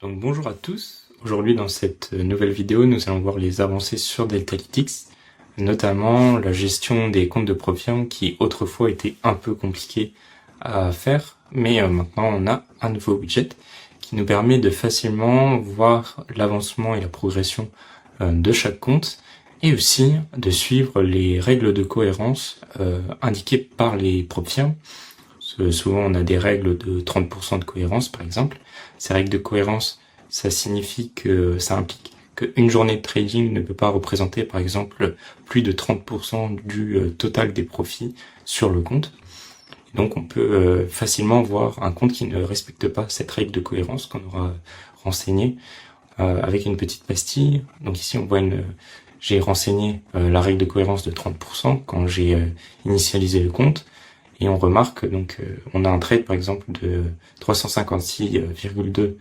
Donc bonjour à tous, aujourd'hui dans cette nouvelle vidéo nous allons voir les avancées sur Deltalytics, notamment la gestion des comptes de Profium qui autrefois était un peu compliqué à faire, mais maintenant on a un nouveau widget qui nous permet de facilement voir l'avancement et la progression de chaque compte et aussi de suivre les règles de cohérence indiquées par les Profium. Souvent on a des règles de 30% de cohérence par exemple. Ces règles de cohérence, ça signifie que ça implique qu'une journée de trading ne peut pas représenter par exemple plus de 30% du total des profits sur le compte. Et donc on peut facilement voir un compte qui ne respecte pas cette règle de cohérence qu'on aura renseignée avec une petite pastille. Donc ici on voit j'ai renseigné la règle de cohérence de 30% quand j'ai initialisé le compte. Et on remarque donc on a un trade par exemple de 356,2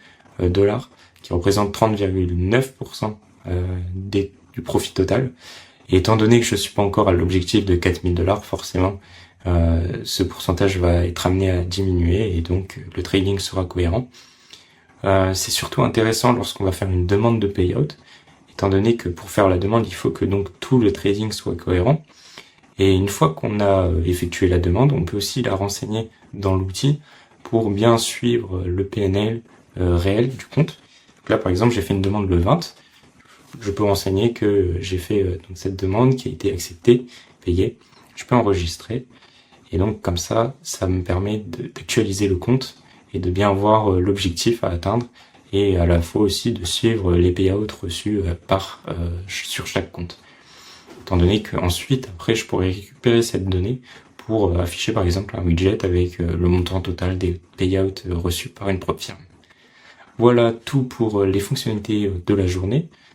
dollars qui représente 30,9% du profit total. Et étant donné que je suis pas encore à l'objectif de 4000 dollars, forcément ce pourcentage va être amené à diminuer et donc le trading sera cohérent. C'est surtout intéressant lorsqu'on va faire une demande de payout, étant donné que pour faire la demande, il faut que donc tout le trading soit cohérent. Et une fois qu'on a effectué la demande, on peut aussi la renseigner dans l'outil pour bien suivre le PNL réel du compte. Donc là, par exemple, j'ai fait une demande le 20. Je peux renseigner que j'ai fait donc cette demande qui a été acceptée, payée. Je peux enregistrer. Et donc, comme ça me permet d'actualiser le compte et de bien voir l'objectif à atteindre et à la fois aussi de suivre les payouts reçus sur chaque compte. Étant donné qu'ensuite, après, je pourrais récupérer cette donnée pour afficher par exemple un widget avec le montant total des payouts reçus par une propre firme. Voilà tout pour les fonctionnalités de la journée.